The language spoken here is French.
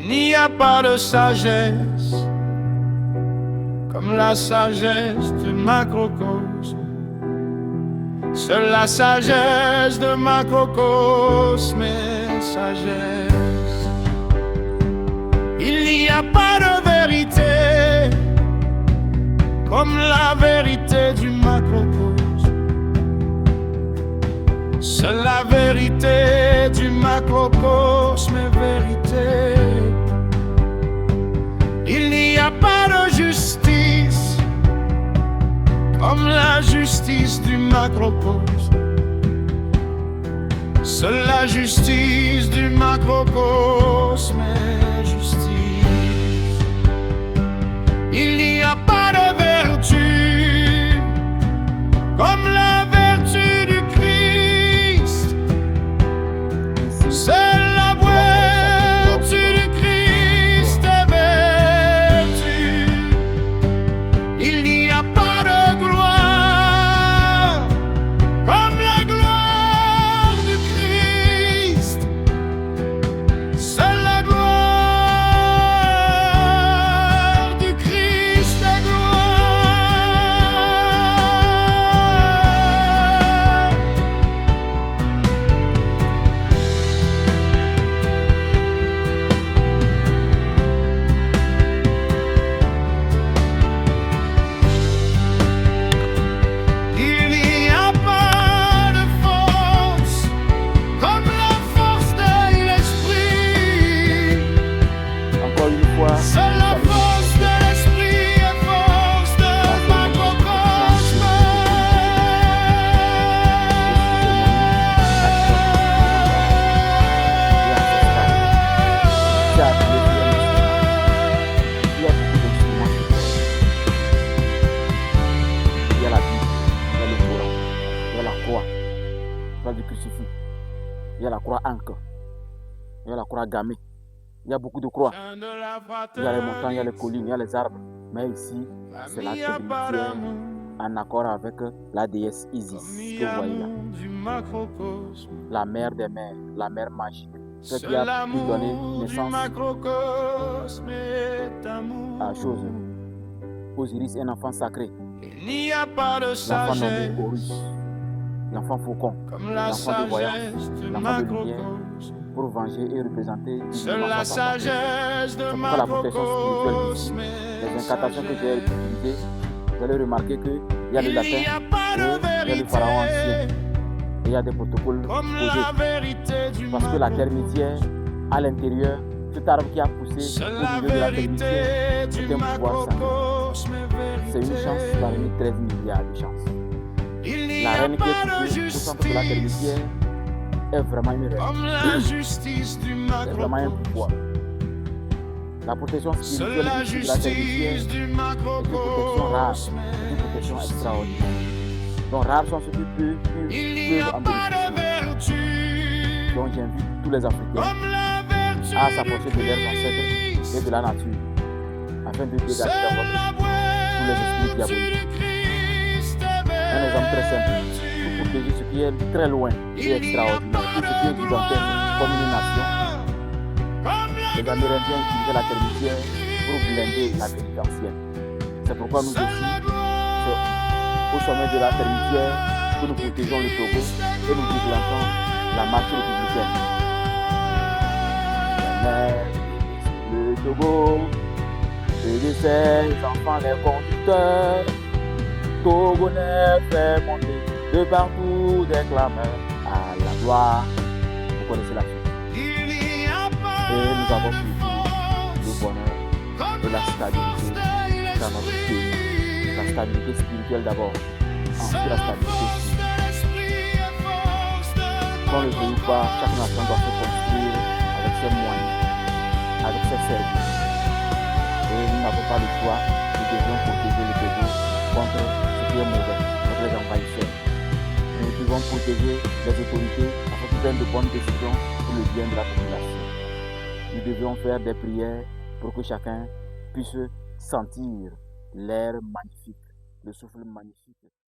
n'y a pas de sagesse comme la sagesse de macrocosme. Seule la sagesse de macrocosme est sagesse. Il n'y a pas de vérité comme la vérité du macrocosme. Seule la vérité du macrocosme est vérité. Il n'y a pas de justice comme la justice du macrocosme. Seule la justice du macrocosme est justice. Il n'y a pas de vertu comme la vertu du Christ. Seule la vertu du Christ est vertu. Il n'y a pas de gloire comme la gloire du Christ. Seule la gloire du Christ est seule la force de l'esprit est force de macrocosme. Il y a la Bible, il y a le Coran, il y a la croix, il y a du crucifix, il y a la croix ancre, il y a la croix gammée. Il y a beaucoup de croix. Il y a les montagnes, il y a les collines, il y a les arbres. Mais ici, c'est la trinité en accord avec la déesse Isis que vous voyez là. La mère des mères, la mère magique. Celle qui a pu donner naissance à chose. Osiris, un enfant sacré. L'enfant nommé Horus. L'enfant faucon. L'enfant de voyance. L'enfant de lumière. Pour venger et représenter la sagesse de la protection spirituelle d'ici. Les incantations que j'ai utilisées, vous allez remarquer qu'il y a le latin et il y a le pharaon ancien. Et il y a des protocoles posés. Parce que la termitière, à l'intérieur, cet arbre qui a poussé au milieu de la termitière, c'est un pouvoir sacré. C'est une chance parmi 13 milliards de chances. La reine qui est poussée au centre de la termitière est vraiment une reine. C'est vraiment un pouvoir. La protection spirituelle de la termitière est une protection rare, une protection extraordinaire. Donc rares sont ceux qui peuvent en bénéficier. Donc j'invite tous les Africains à s'approcher de leurs ancêtres et de la nature afin de dégager dans votre vie tous les esprits diaboliques. Un exemple très simple. Protéger ce qui est très loin et extraordinaire, tout ce qui est gigantesque comme une nation. Les Amérindiens utilisaient la termitière pour blinder la pénitentiaire. C'est pourquoi nous aussi, c'est au sommet de la termitière que nous protégeons le Togo et nous déclenchons la marche républicaine. Le Togo et de ses enfants les conducteurs, Togonais fait monter de partout des clameurs à la gloire. Vous connaissez la suite. Et nous avons pu le bonheur et la stabilité dans notre pays. La stabilité spirituelle d'abord, ensuite la stabilité physique. Quand le pays part, chaque nation doit se construire avec ses moyens, avec ses services. Et nous n'avons pas le choix, nous devons protéger le Togo contre ce qui est mauvais, contre les envahisseurs. Nous devons protéger les autorités afin qu'ils prennent de bonnes décisions pour le bien de la population. Nous devons faire des prières pour que chacun puisse sentir l'air magnifique, le souffle magnifique.